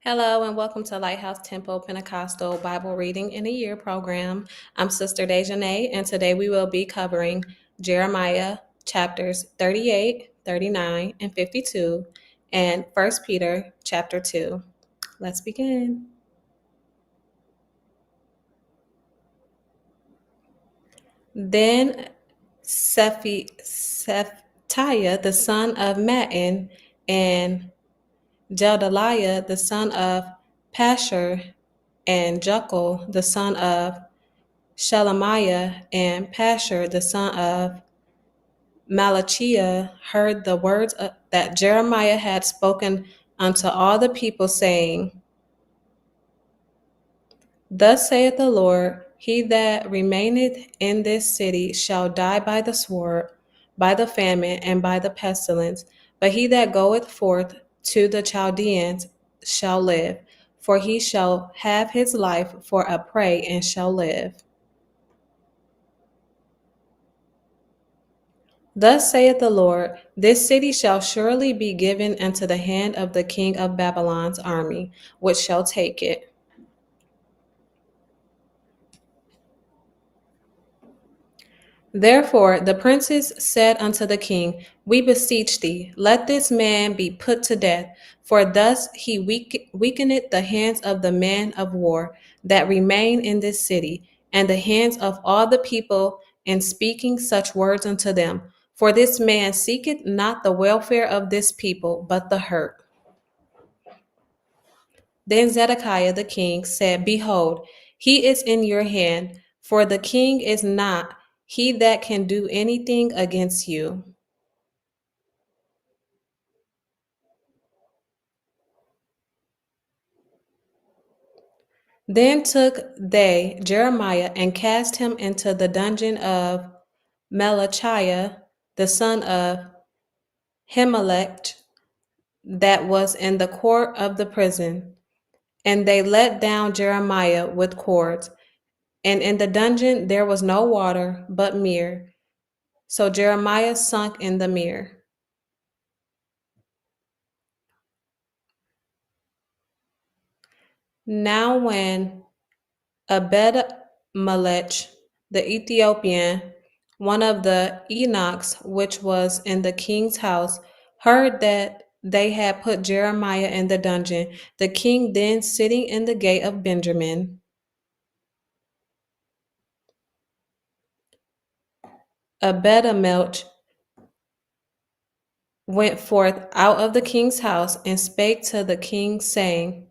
Hello and welcome to Lighthouse Temple Pentecostal Bible Reading in a Year program. I'm Sister Dejanay, and today we will be covering Jeremiah chapters 38, 39, and 52, and 1 Peter chapter 2. Let's begin. Then Shephatiah the son of Mattan and Jedaliah the son of Pashur and Jucal the son of Shelemiah and Pashur the son of Malachiah heard the words that Jeremiah had spoken unto all the people, saying, Thus saith the Lord, he that remaineth in this city shall die by the sword, by the famine, and by the pestilence. But he that goeth forth to the Chaldeans shall live, for he shall have his life for a prey and shall live. Thus saith the Lord, this city shall surely be given into the hand of the king of Babylon's army, which shall take it. Therefore the princes said unto the king, We beseech thee, let this man be put to death, for thus he weakeneth the hands of the men of war that remain in this city, and the hands of all the people in speaking such words unto them. For this man seeketh not the welfare of this people, but the hurt. Then Zedekiah the king said, Behold, he is in your hand, for the king is not he that can do anything against you. Then took they Jeremiah and cast him into the dungeon of Malachiah, the son of Himelech, that was in the court of the prison. And they let down Jeremiah with cords. And in the dungeon there was no water, but mere. So Jeremiah sunk in the mere. Now when Ebed-melech the Ethiopian, one of the eunuchs which was in the king's house, heard that they had put Jeremiah in the dungeon, the king then sitting in the gate of Benjamin, Ebed-melech went forth out of the king's house and spake to the king, saying,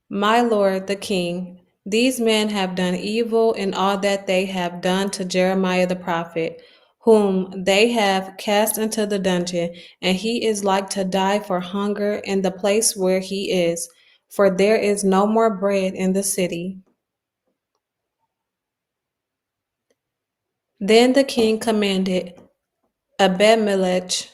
My lord the king, these men have done evil in all that they have done to Jeremiah the prophet, whom they have cast into the dungeon, and he is like to die for hunger in the place where he is, for there is no more bread in the city. Then the king commanded Ebed-melech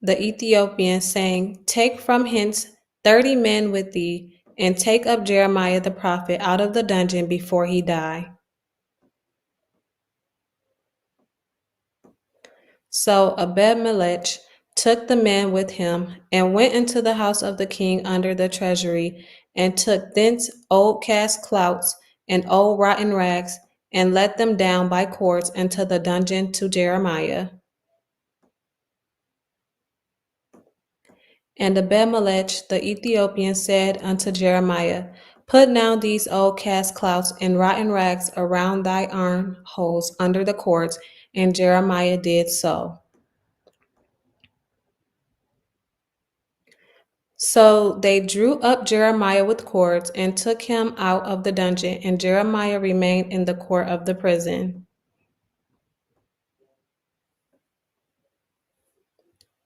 the Ethiopian, saying, Take from hence 30 men with thee, and take up Jeremiah the prophet out of the dungeon before he die. So Ebed-melech took the men with him, and went into the house of the king under the treasury, and took thence old cast clouts and old rotten rags, and let them down by cords into the dungeon to Jeremiah. And Ebed-melech the Ethiopian said unto Jeremiah, Put now these old cast clouts and rotten rags around thy armholes under the cords. And Jeremiah did so. So they drew up Jeremiah with cords and took him out of the dungeon, and Jeremiah remained in the court of the prison.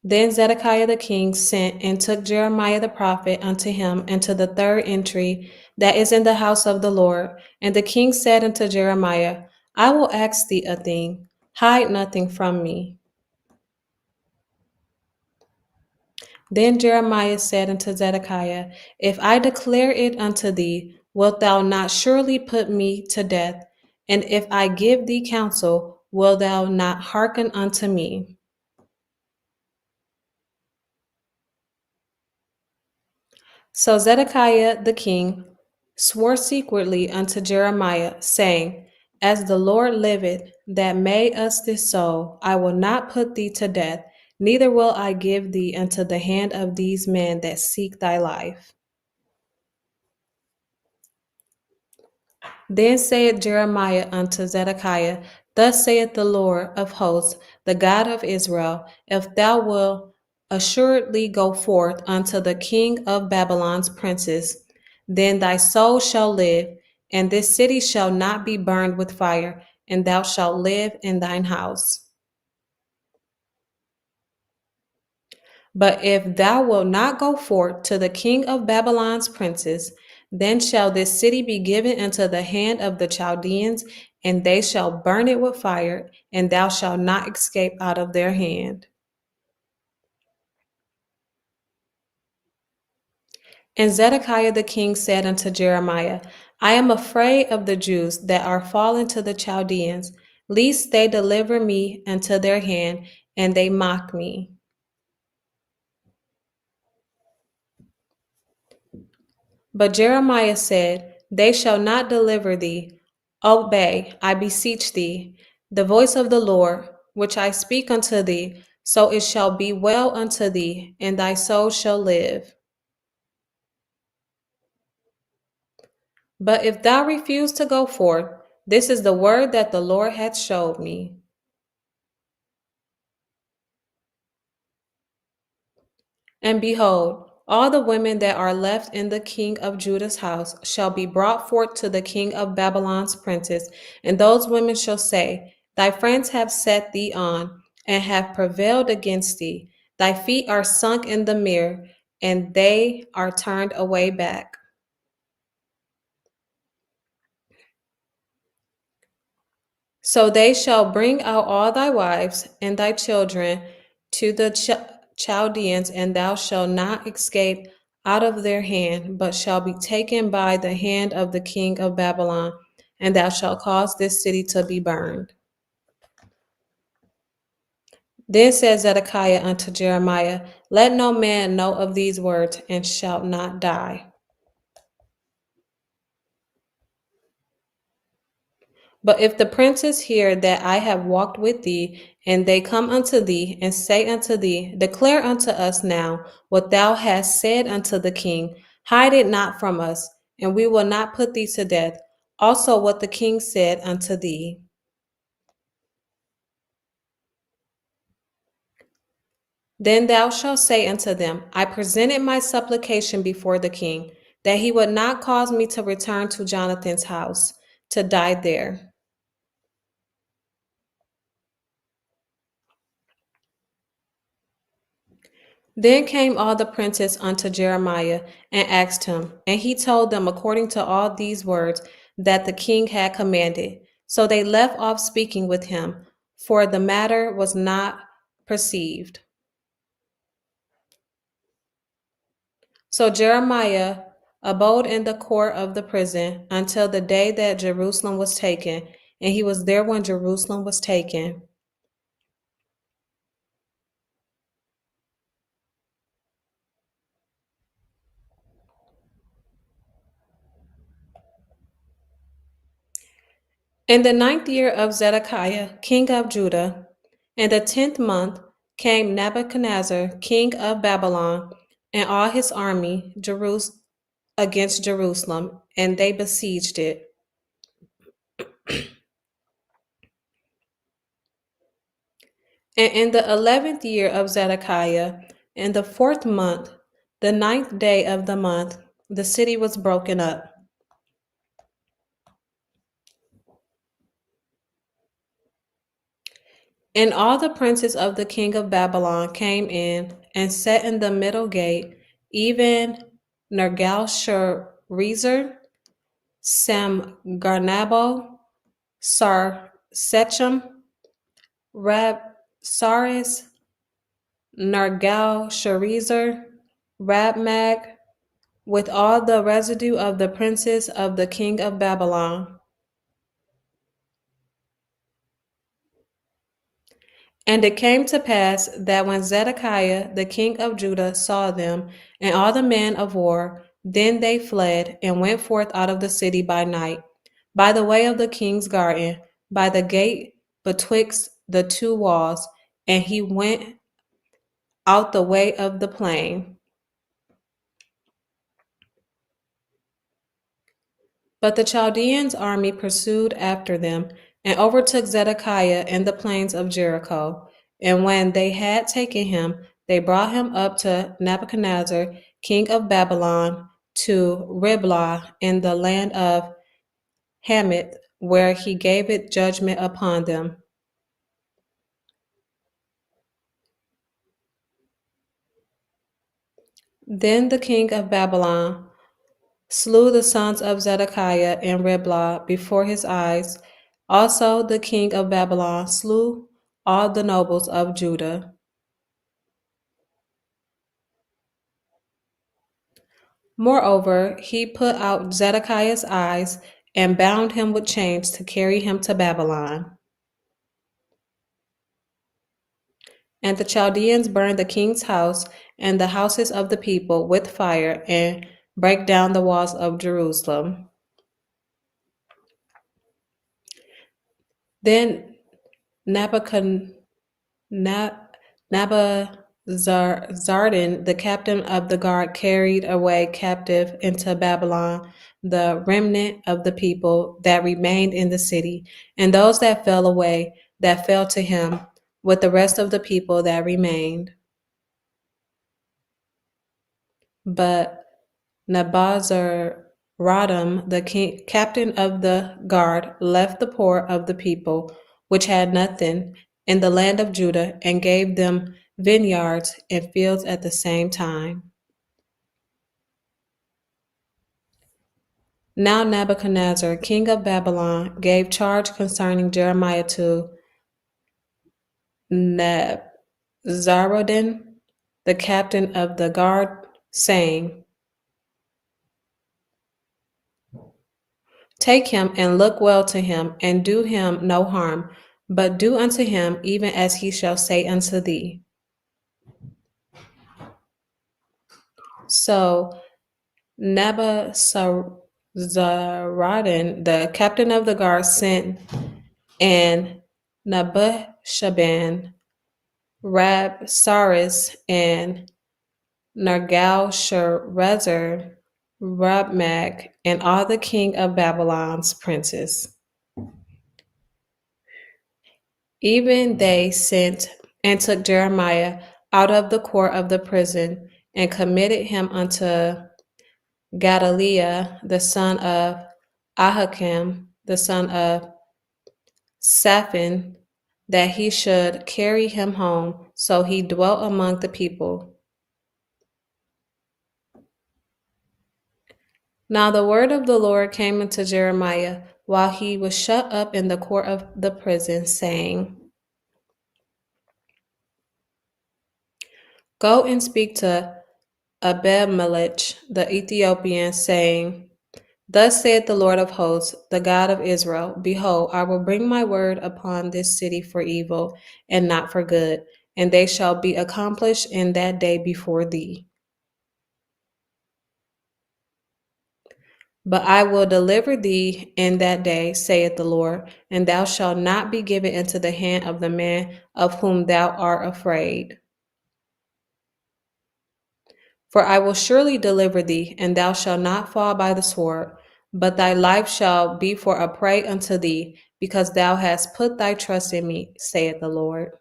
Then Zedekiah the king sent and took Jeremiah the prophet unto him into the third entry that is in the house of the Lord. And the king said unto Jeremiah, I will ask thee a thing, hide nothing from me. Then Jeremiah said unto Zedekiah, If I declare it unto thee, wilt thou not surely put me to death? And if I give thee counsel, wilt thou not hearken unto me? So Zedekiah the king swore secretly unto Jeremiah, saying, As the Lord liveth, that made us this soul, I will not put thee to death, neither will I give thee into the hand of these men that seek thy life. Then saith Jeremiah unto Zedekiah, Thus saith the Lord of hosts, the God of Israel, If thou wilt assuredly go forth unto the king of Babylon's princes, then thy soul shall live, and this city shall not be burned with fire, and thou shalt live in thine house. But if thou wilt not go forth to the king of Babylon's princes, then shall this city be given into the hand of the Chaldeans, and they shall burn it with fire, and thou shalt not escape out of their hand. And Zedekiah the king said unto Jeremiah, I am afraid of the Jews that are fallen to the Chaldeans, lest they deliver me into their hand, and they mock me. But Jeremiah said, They shall not deliver thee. Obey, I beseech thee, the voice of the Lord, which I speak unto thee, so it shall be well unto thee, and thy soul shall live. But if thou refuse to go forth, this is the word that the Lord hath showed me. And behold, all the women that are left in the king of Judah's house shall be brought forth to the king of Babylon's princes, and those women shall say, Thy friends have set thee on, and have prevailed against thee. Thy feet are sunk in the mere, and they are turned away back. So they shall bring out all thy wives and thy children to the Chaldeans, and thou shalt not escape out of their hand, but shall be taken by the hand of the king of Babylon, and thou shalt cause this city to be burned. Then said Zedekiah unto Jeremiah, Let no man know of these words, and shalt not die. But if the princes hear that I have walked with thee, and they come unto thee, and say unto thee, Declare unto us now what thou hast said unto the king, hide it not from us, and we will not put thee to death. Also what the king said unto thee. Then thou shalt say unto them, I presented my supplication before the king, that he would not cause me to return to Jonathan's house, to die there. Then came all the princes unto Jeremiah and asked him, and he told them according to all these words that the king had commanded. So they left off speaking with him, for the matter was not perceived. So Jeremiah abode in the court of the prison until the day that Jerusalem was taken, and he was there when Jerusalem was taken. In the 9th year of Zedekiah, king of Judah, in the 10th month, came Nebuchadnezzar, king of Babylon, and all his army against Jerusalem, and they besieged it. And in the 11th year of Zedekiah, in the 4th month, the 9th day of the month, the city was broken up. And all the princes of the king of Babylon came in and sat in the middle gate, even Nergal-sharezer, Samgarnabo, Sar-sechem, Rab-saris, Nergal-sharezer, Rabmag, with all the residue of the princes of the king of Babylon. And it came to pass that when Zedekiah the king of Judah saw them, and all the men of war, Then they fled and went forth out of the city by night, by the way of the king's garden, by the gate betwixt the two walls, and he went out the way of the plain. But the Chaldeans' army pursued after them and overtook Zedekiah in the plains of Jericho. And when they had taken him, they brought him up to Nebuchadnezzar, king of Babylon, to Riblah in the land of Hamath, where he gave it judgment upon them. Then the king of Babylon slew the sons of Zedekiah in Riblah before his eyes. Also the king of Babylon slew all the nobles of Judah. Moreover, he put out Zedekiah's eyes and bound him with chains to carry him to Babylon. And the Chaldeans burned the king's house and the houses of the people with fire and break down the walls of Jerusalem. Then Nebuchadnezzar Nabuzaradan, the captain of the guard, carried away captive into Babylon the remnant of the people that remained in the city, and those that fell away, that fell to him, with the rest of the people that remained. But Nabuzaradan, the captain of the guard, left the poor of the people, which had nothing, in the land of Judah, and gave them vineyards and fields at the same time. Now Nebuchadnezzar, king of Babylon, gave charge concerning Jeremiah to Nebuzaradan, the captain of the guard, saying, Take him and look well to him, and do him no harm, but do unto him even as he shall say unto thee. So Nebuzaradan, the captain of the guard, sent, and Nebushaban, Rabsaris, and Nergal-sharezer, Rabmag, and all the king of Babylon's princes. Even they sent and took Jeremiah out of the court of the prison and committed him unto Gedaliah, the son of Ahikam, the son of Shaphan, that he should carry him home. So he dwelt among the people. Now the word of the Lord came unto Jeremiah while he was shut up in the court of the prison, saying, Go and speak to Abimelech the Ethiopian, saying, Thus saith the Lord of hosts, the God of Israel, Behold, I will bring my word upon this city for evil and not for good, and they shall be accomplished in that day before thee. But I will deliver thee in that day, saith the Lord, and thou shalt not be given into the hand of the man of whom thou art afraid. For I will surely deliver thee, and thou shalt not fall by the sword, but thy life shall be for a prey unto thee, because thou hast put thy trust in me, saith the Lord.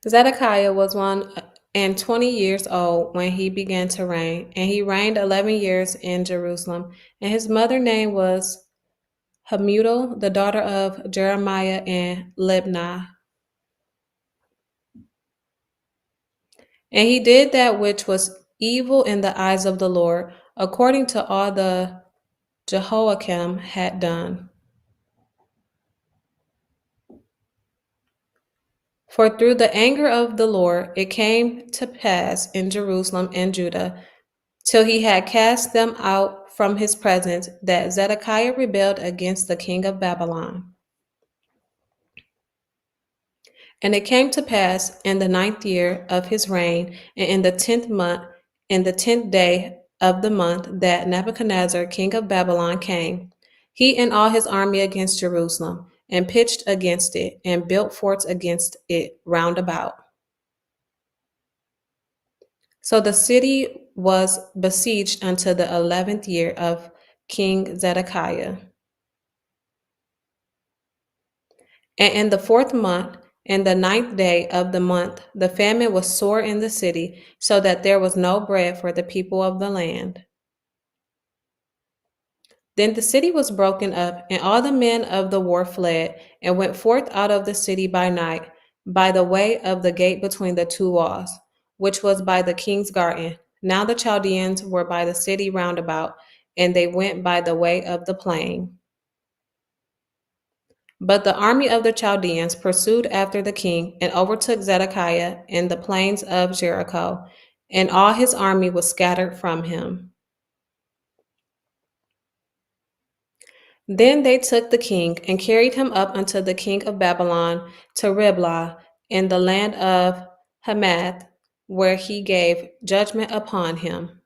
Zedekiah was 120 years old when he began to reign, and he reigned 11 years in Jerusalem. And his mother name was Hamutal, the daughter of Jeremiah and Libnah. And he did that which was evil in the eyes of the Lord, according to all the Jehoiakim had done. For through the anger of the Lord it came to pass in Jerusalem and Judah, till he had cast them out from his presence, that Zedekiah rebelled against the king of Babylon. And it came to pass in the 9th year of his reign, and in the 10th month, in the 10th day of the month, that Nebuchadnezzar king of Babylon came, he and all his army against Jerusalem, and pitched against it, and built forts against it round about. So the city was besieged unto the 11th year of King Zedekiah. And in the 4th month, in the 9th day of the month, the famine was sore in the city, so that there was no bread for the people of the land. Then the city was broken up, and all the men of the war fled, and went forth out of the city by night, by the way of the gate between the two walls, which was by the king's garden. Now the Chaldeans were by the city round about, and they went by the way of the plain. But the army of the Chaldeans pursued after the king, and overtook Zedekiah in the plains of Jericho, and all his army was scattered from him. Then they took the king, and carried him up unto the king of Babylon to Riblah in the land of Hamath, where he gave judgment upon him.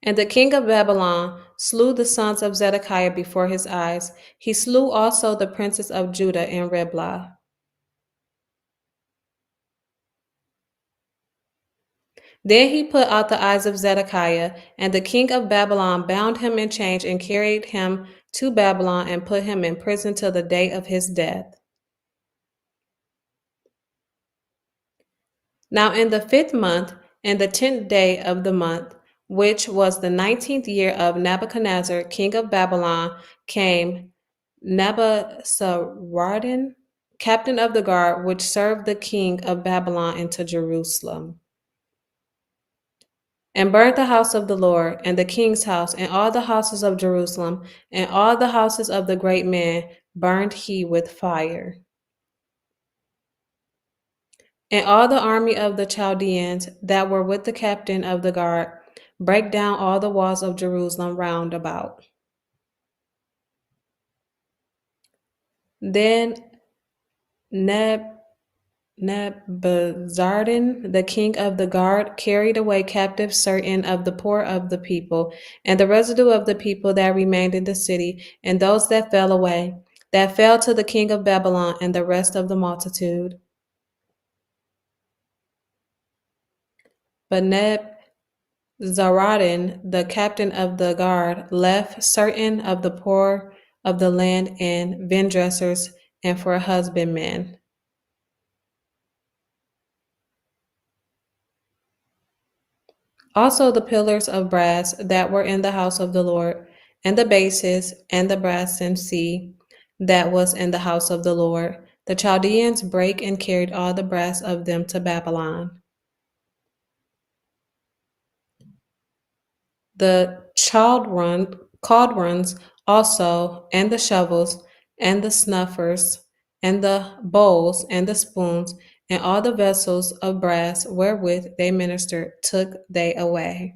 And the king of Babylon slew the sons of Zedekiah before his eyes. He slew also the princes of Judah in Riblah. Then he put out the eyes of Zedekiah, and the king of Babylon bound him in chains, and carried him to Babylon, and put him in prison till the day of his death. Now in the 5th month, in the 10th day of the month, which was the 19th year of Nebuchadnezzar king of Babylon, came Nebuzaradan, captain of the guard, which served the king of Babylon, into Jerusalem, and burnt the house of the Lord, and the king's house, and all the houses of Jerusalem, and all the houses of the great men burned he with fire. And all the army of the Chaldeans that were with the captain of the guard brake down all the walls of Jerusalem round about. Then Nebuzaradan, the king of the guard, carried away captive certain of the poor of the people, and the residue of the people that remained in the city, and those that fell away, that fell to the king of Babylon, and the rest of the multitude. But Nebuzaradan, the captain of the guard, left certain of the poor of the land and vine dressers, and for husbandmen. Also the pillars of brass that were in the house of the Lord, and the bases, and the brass and sea that was in the house of the Lord. The Chaldeans brake and carried all the brass of them to Babylon. The cauldrons also, and the shovels, and the snuffers, and the bowls, and the spoons, and all the vessels of brass wherewith they ministered, took they away.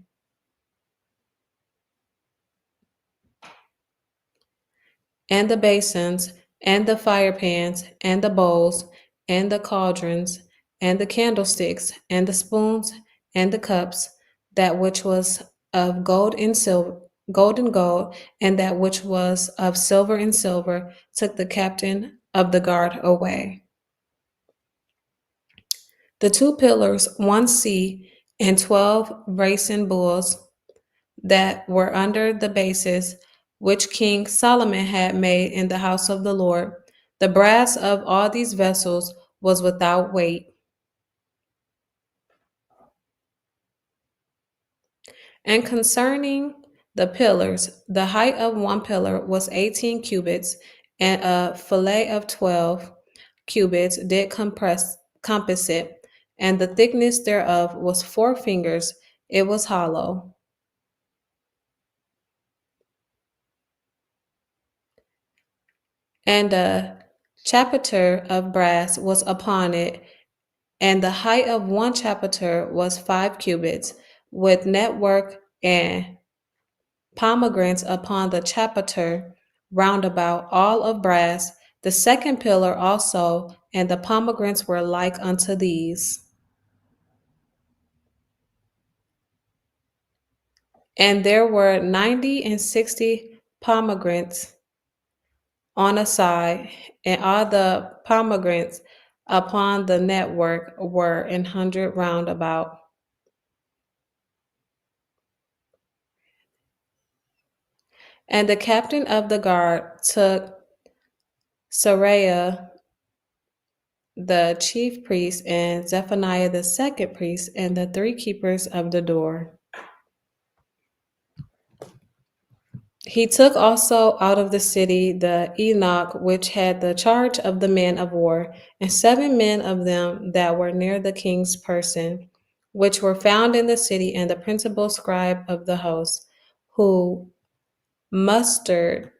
And the basins, and the firepans, and the bowls, and the cauldrons, and the candlesticks, and the spoons, and the cups, that which was of gold and silver, gold and gold, and that which was of silver and silver, took the captain of the guard away. The two pillars, one sea, and 12 brazen bulls that were under the bases, which King Solomon had made in the house of the Lord. The brass of all these vessels was without weight. And concerning the pillars, the height of one pillar was 18 cubits, and a fillet of 12 cubits did compass it, and the thickness thereof was 4 fingers. It was hollow. And a chapiter of brass was upon it, and the height of one chapiter was 5 cubits, with network and pomegranates upon the chapiter round about, all of brass. The second pillar also, and the pomegranates were like unto these. And there were 90 and 60 pomegranates on a side, and all the pomegranates upon the network were 100 round about. And the captain of the guard took Seraiah the chief priest, and Zephaniah the second priest, and the 3 keepers of the door. He took also out of the city the Enoch, which had the charge of the men of war, and 7 men of them that were near the king's person, which were found in the city, and the principal scribe of the host, who mustered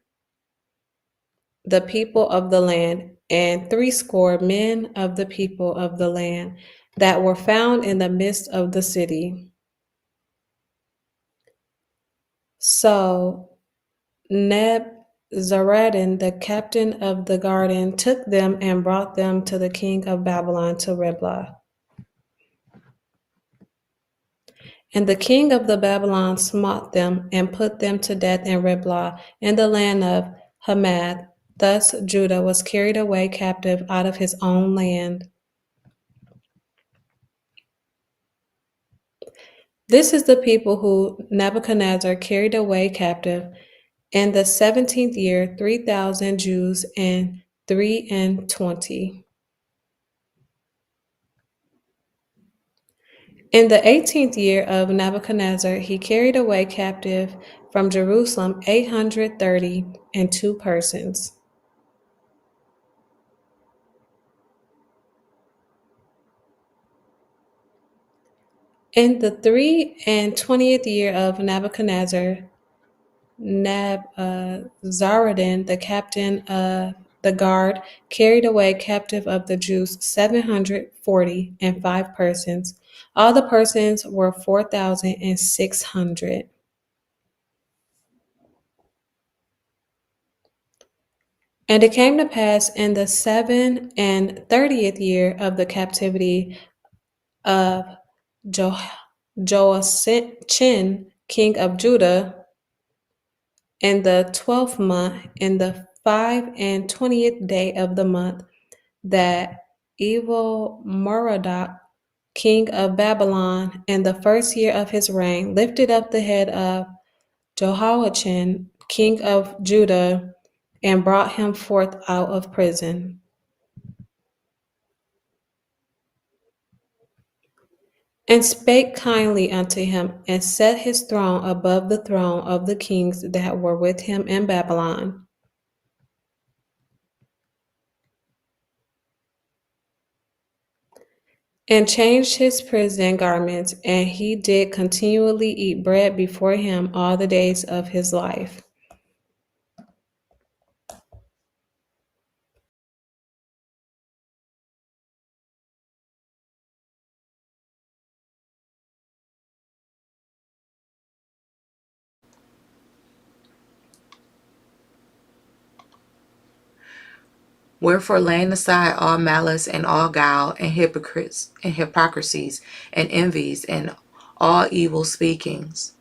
the people of the land, and 60 men of the people of the land that were found in the midst of the city. So Nebzaradan, the captain of the garden, took them and brought them to the king of Babylon to Riblah. And the king of the Babylon smote them and put them to death in Riblah in the land of Hamath. Thus Judah was carried away captive out of his own land. This is the people who Nebuchadnezzar carried away captive in the 17th year, 3,000 Jews and 23. In the 18th year of Nebuchadnezzar, he carried away captive from Jerusalem 832 persons. In the 23rd year of Nebuchadnezzar, Nebzaradan, the captain of the guard, carried away captive of the Jews 745 persons. All the persons were 4,600. And it came to pass in the 37th year of the captivity of Joachim, king of Judah, in the 12th month, in the 25th day of the month, that evil Merodach, king of Babylon, in the 1st year of his reign, lifted up the head of Jehoiachin, king of Judah, and brought him forth out of prison. And spake kindly unto him, and set his throne above the throne of the kings that were with him in Babylon. And changed his prison garments, and he did continually eat bread before him all the days of his life. Wherefore, laying aside all malice and all guile and hypocrisies and envies and all evil speakings,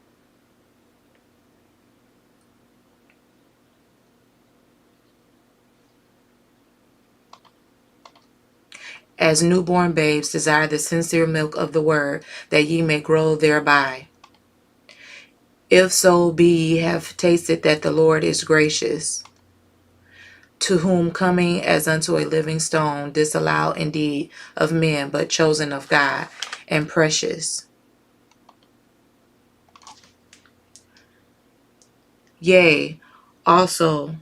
as newborn babes desire the sincere milk of the word, that ye may grow thereby. If so be ye have tasted that the Lord is gracious, to whom coming as unto a living stone, disallowed indeed of men, but chosen of God, and precious. Yea, also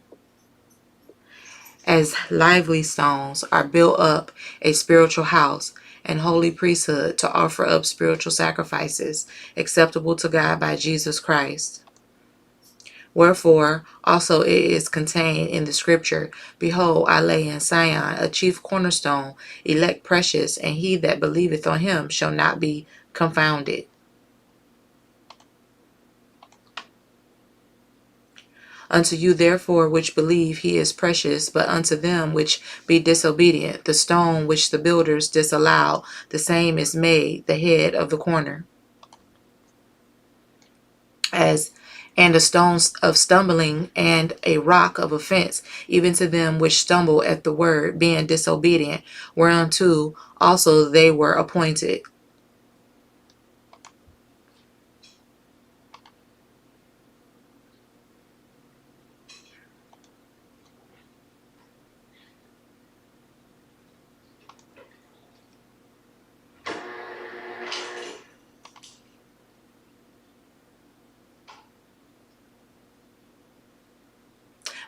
as lively stones are built up a spiritual house and holy priesthood, to offer up spiritual sacrifices acceptable to God by Jesus Christ. Wherefore also it is contained in the scripture, Behold, I lay in Sion a chief cornerstone, elect precious, and he that believeth on him shall not be confounded. Unto you therefore which believe he is precious, but unto them which be disobedient, the stone which the builders disallowed, the same is made the head of the corner. And a stone of stumbling and a rock of offense, even to them which stumble at the word, being disobedient, whereunto also they were appointed.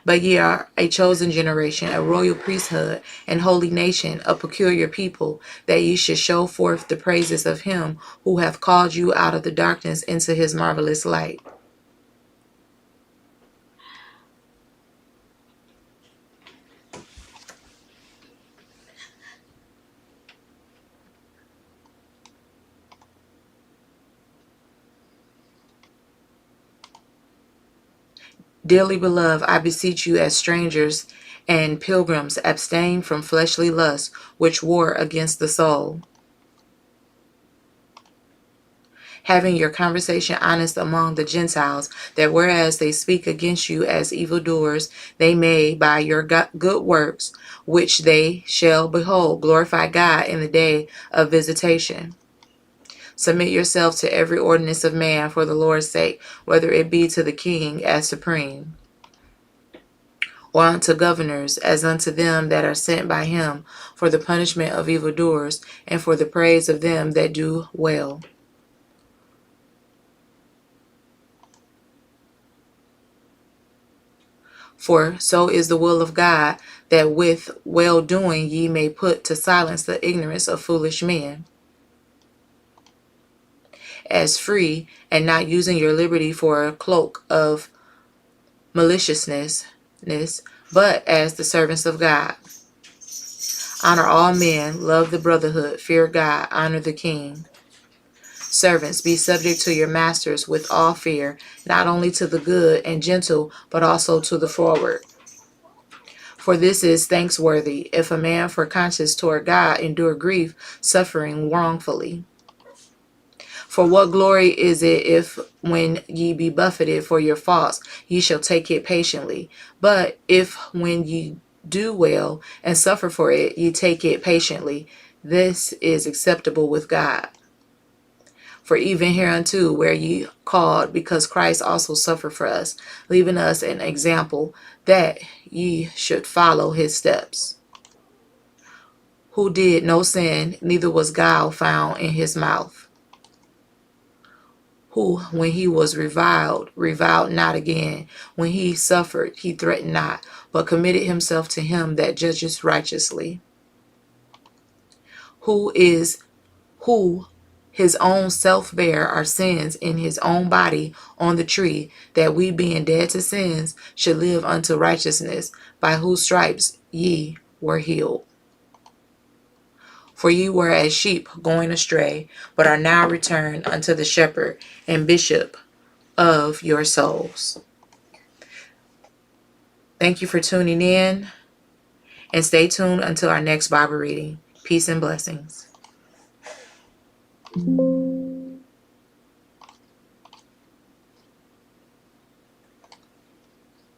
But ye are a chosen generation, a royal priesthood, and holy nation, a peculiar people, that ye should show forth the praises of him who hath called you out of the darkness into his marvelous light. Dearly beloved, I beseech you as strangers and pilgrims, abstain from fleshly lusts which war against the soul, having your conversation honest among the Gentiles, that whereas they speak against you as evildoers, they may, by your good works, which they shall behold, glorify God in the day of visitation. Submit yourself to every ordinance of man for the Lord's sake, whether it be to the king as supreme, or unto governors, as unto them that are sent by him, for the punishment of evildoers, and for the praise of them that do well. For so is the will of God, that with well-doing ye may put to silence the ignorance of foolish men, as free, and not using your liberty for a cloak of maliciousness, but as the servants of God. Honor all men, love the brotherhood, fear God, honor the king. Servants, be subject to your masters with all fear, not only to the good and gentle, but also to the froward. For this is thanksworthy, if a man for conscience toward God endure grief, suffering wrongfully. For what glory is it if, when ye be buffeted for your faults, ye shall take it patiently? But if, when ye do well and suffer for it, ye take it patiently, this is acceptable with God. For even hereunto were ye called, because Christ also suffered for us, leaving us an example that ye should follow his steps, who did no sin, neither was guile found in his mouth, who, when he was reviled not again, when he suffered, he threatened not, but committed himself to him that judges righteously, who his own self bare our sins in his own body on the tree, that we being dead to sins should live unto righteousness, by whose stripes ye were healed. For ye were as sheep going astray, but are now returned unto the shepherd and bishop of your souls. Thank you for tuning in, and stay tuned until our next Bible reading. Peace and blessings.